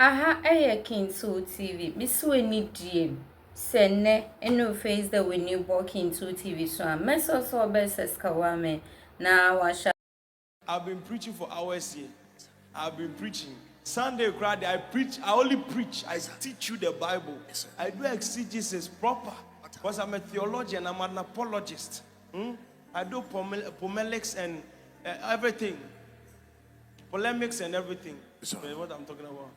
Aha, Kintu TV. Miss Winnie Jim. Sene, no face the Winnie walking to TV. So I'm so best as Kawame. Now, I've been preaching for hours here. I've been preaching. Sunday crowd, I preach. I only preach. I teach you the Bible. I do exegesis proper. Because I'm a theologian. I'm an apologist. I do polemics and everything. Polemics and everything. What I'm talking about.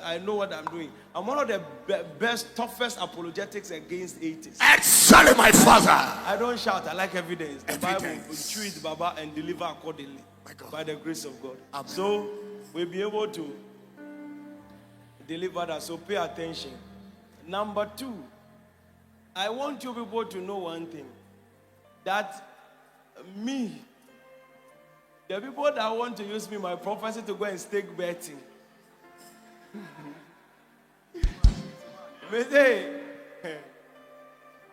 I know what I'm doing. I'm one of the best, toughest apologetics against atheists. Excellent, my father. I don't shout. I like evidence. The Bible will chew it, Baba, and deliver accordingly by the grace of God. Amen. So we'll be able to deliver that. So pay attention. Number 2, I want you people to know one thing. That me, the people that want to use me, my prophecy, to go and stake betting. It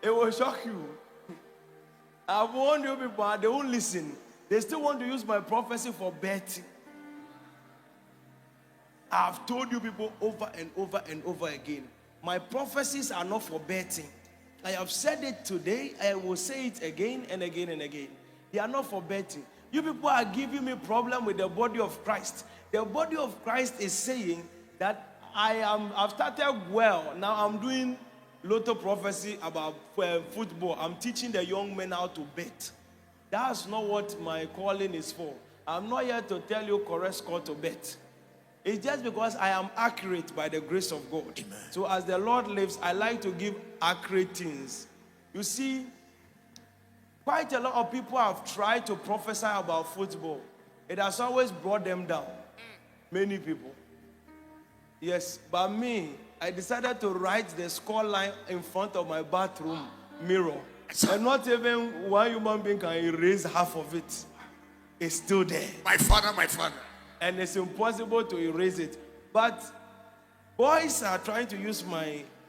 will shock you. I've warned you people, they won't listen. They still want to use my prophecy for betting. I've told you people over and over and over again. My prophecies are not for betting. I have said it today. I will say it again and again and again. They are not for betting. You people are giving me problem with the body of Christ. The body of Christ is saying that I've started well. Now I'm doing lotto prophecy about football. I'm teaching the young men how to bet. That's not what my calling is for. I'm not here to tell you correct score to bet. It's just because I am accurate by the grace of God. Amen. So as the Lord lives, I like to give accurate things. You see, quite a lot of people have tried to prophesy about football. It has always brought them down. Many people. Yes, but me, I decided to write the score line in front of my bathroom mirror. And not even one human being can erase half of it. It's still there. My father, my father. And it's impossible to erase it. But boys are trying to use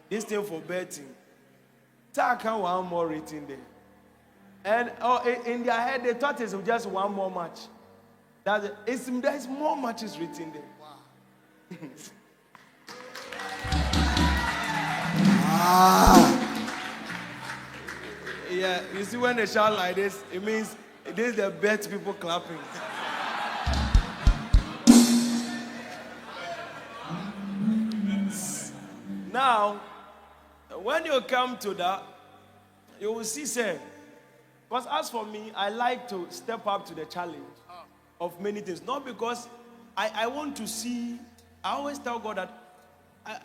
this thing for betting. Taka one more written there. And in their head, they thought it's just one more match. There's more matches written there. Wow. Yeah, you see when they shout like this, it means this is the best people clapping. Now, when you come to that, you will see, sir. Because as for me, I like to step up to the challenge of many things. Not because I want to see, I always tell God that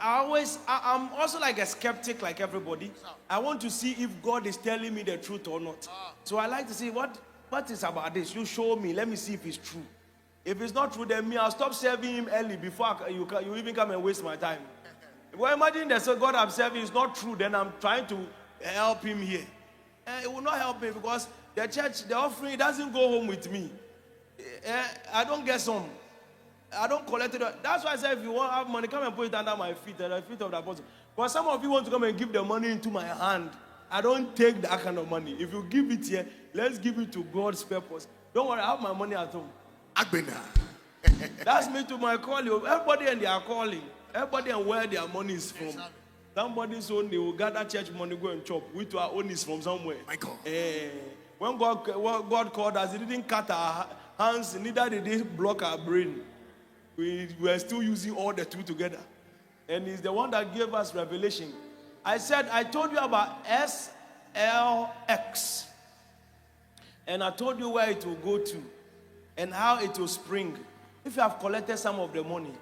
I'm also like a skeptic like everybody. I want to see if God is telling me the truth or not. So I like to see what is about this. You show me, let me see if it's true. If it's not true, then I'll stop serving him early before you even come and waste my time. Well, imagine that so God I'm serving is not true, then I'm trying to help him here. It will not help me because the church, the offering, it doesn't go home with me. I don't get some. I don't collect it. That's why I said if you want to have money, come and put it under my feet, at the feet of the apostle. But some of you want to come and give the money into my hand. I don't take that kind of money. If you give it here, let's give it to God's purpose. Don't worry, I have my money at home. That's me to my calling. Everybody and their calling. Everybody and where their money is from. Somebody's own, they will gather church money, go and chop. We to our own is from somewhere. My God. When God called us, He didn't cut our hands, neither did He block our brain. We were still using all the two together. And He's the one that gave us revelation. I told you about SLX. And I told you where it will go to and how it will spring. If you have collected some of the money,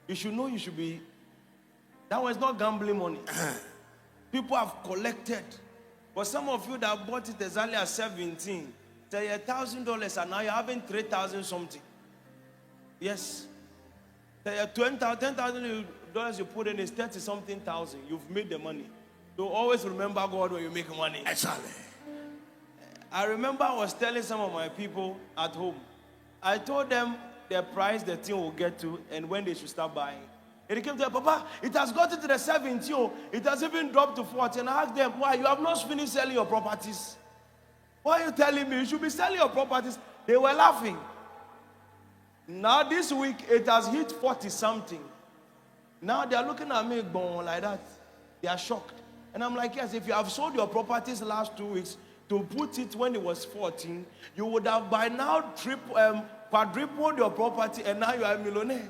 you should know you should be. That was not gambling money. People have collected. But some of you that bought it as early as 17, say $1,000 and now you're having 3,000 something. Yes. $10,000 you put in is 30 something thousand. You've made the money. So always remember God when you make money. Exactly. I remember I was telling some of my people at home. I told them the price the thing will get to and when they should start buying. And it came to them, Papa, it has gotten to the 70. It has even dropped to 40. And I asked them, why? You have not finished selling your properties. Why are you telling me you should be selling your properties? They were laughing. Now this week, it has hit 40 something. Now they are looking at me going like that. They are shocked. And I'm like, yes, if you have sold your properties last 2 weeks to put it when it was 14, you would have by now quadrupled your property and now you are a millionaire.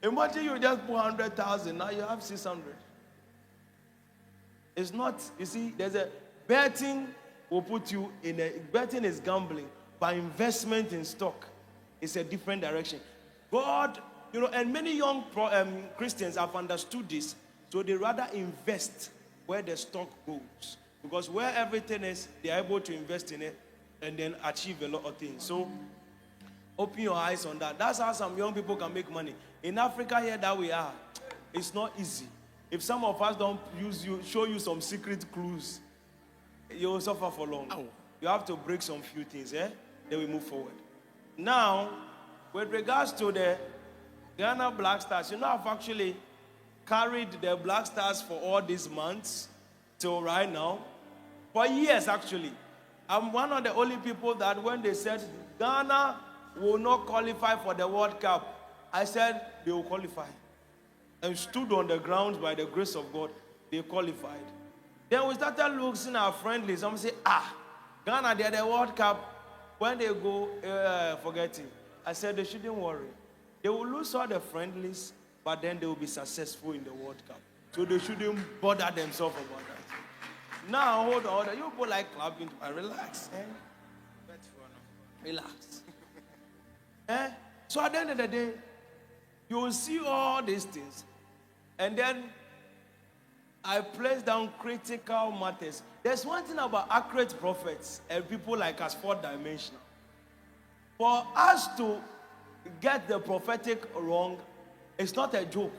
Imagine you just put 100,000, now you have 600. It's not, you see, there's a betting will put you in a, betting is gambling, but investment in stock is a different direction. God, and many young Christians have understood this, so they rather invest where the stock goes. Because where everything is, they are able to invest in it and then achieve a lot of things. So, open your eyes on that. That's how some young people can make money. In Africa here that we are, it's not easy. If some of us don't show you some secret clues, you will suffer for long. You have to break some few things, then we move forward. Now, with regards to the Ghana Black Stars, I've actually carried the Black Stars for all these months till right now. For years, actually. I'm one of the only people that when they said Ghana will not qualify for the World Cup, I said they will qualify. And stood on the grounds by the grace of God, they qualified. Then we started looking at our friendlies. Some say, Ghana, they're the World Cup. When they go, forget it. I said they shouldn't worry. They will lose all the friendlies, but then they will be successful in the World Cup. So they shouldn't bother themselves about that. Now, hold on. You people like clapping. Relax. Relax. So at the end of the day, you will see all these things. And then I place down critical matters. There's one thing about accurate prophets and people like us, four-dimensional. For us to get the prophetic wrong, it's not a joke.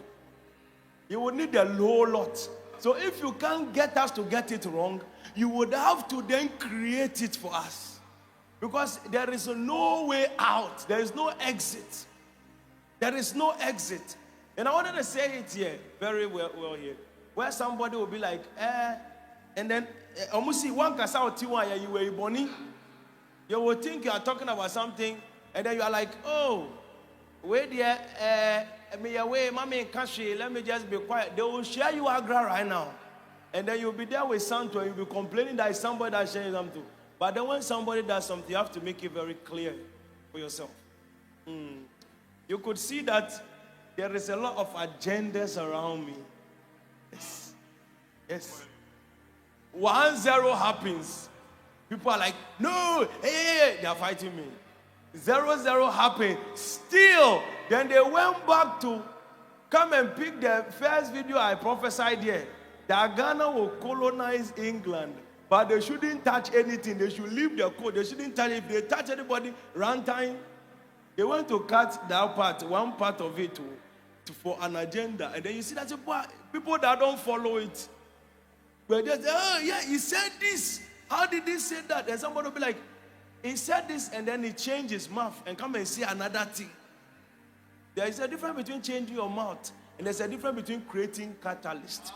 You would need a low lot. So if you can't get us to get it wrong, you would have to then create it for us. Because there is no way out. There is no exit. There is no exit. And I wanted to say it here, very well here. Where somebody will be like, and then, almost see one kasa or tiwa, you were bonny. You will think you are talking about something, and then you are like, oh, wait there, me away, mommy kashi, let me just be quiet. They will share you agra right now. And then you'll be there with Santo, and you'll be complaining that it's somebody that's sharing something. But then when somebody does something, you have to make it very clear for yourself. You could see that there is a lot of agendas around me. Yes. Yes. 1-0 happens. People are like, no, hey, they are fighting me. 0-0 happened. Still, then they went back to come and pick the first video I prophesied here. That Ghana will colonize England. But they shouldn't touch anything. They should leave their code. They shouldn't touch. If they touch anybody, run time. They want to cut that part, one part of it for an agenda. And then you see that people that don't follow it. But they say, oh, yeah, he said this. How did he say that? And somebody will be like, he said this, and then he changed his mouth and come and say another thing. There is a difference between changing your mouth, and there's a difference between creating catalyst.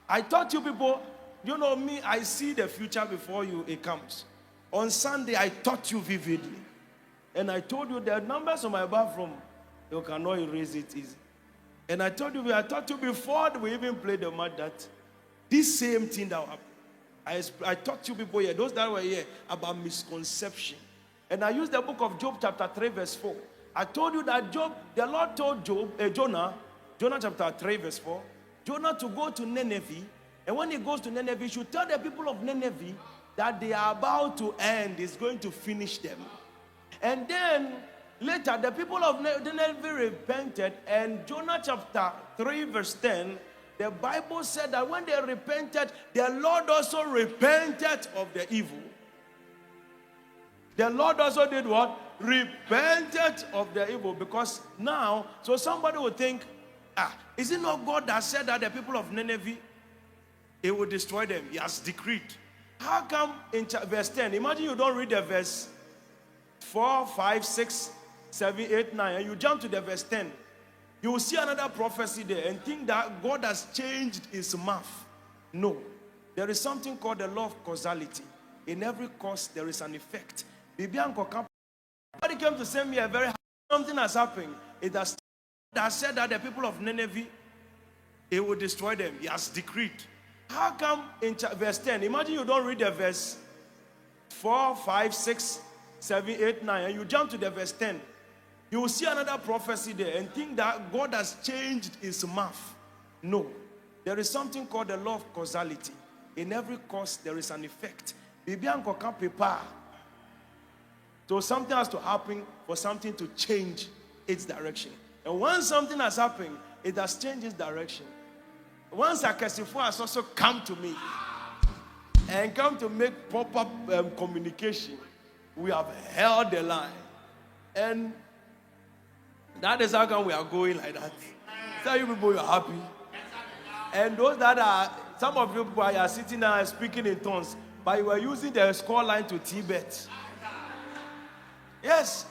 I taught you people, you know me, I see the future before it comes. On Sunday, I taught you vividly. And I told you the numbers on my bathroom, you cannot erase it easy. And I taught you before we even played the match that this same thing that happened. I taught you people here, those that were here, about misconception. And I used the book of Job chapter 3 verse 4. I told you that the Lord told Jonah chapter 3 verse 4, Jonah to go to Nineveh. And when he goes to Nineveh, he should tell the people of Nineveh that they are about to end. It's going to finish them. And then later, the people of Nineveh repented. And Jonah chapter 3 verse 10, the Bible said that when they repented, the Lord also repented of the evil. The Lord also did what? Repented of the evil. Because now, so somebody would think, is it not God that said that the people of Nineveh, He will destroy them? He has decreed. How come in verse 10, imagine you don't read the verse 4, 5, 6, 7, 8, 9, and you jump to the verse 10. You will see another prophecy there and think that God has changed his mouth. No. There is something called the law of causality. In every cause, there is an effect. Somebody came to send me a very something has happened. It has that said that the people of Nineveh, he will destroy them. He has decreed. How come in verse 10? Imagine you don't read the verse 4, 5, 6, 7, 8, 9, and you jump to the verse 10. You will see another prophecy there and think that God has changed his mouth. No. There is something called the law of causality. In every cause, there is an effect. So something has to happen for something to change its direction. And once something has happened, it has changed its direction. Once Akesifo has also come to me and come to make proper communication, we have held the line. And that is how come we are going like that. So you people, you are happy. And those that are, some of you people are sitting there speaking in tongues, but you were using the score line to Tibet. Yes.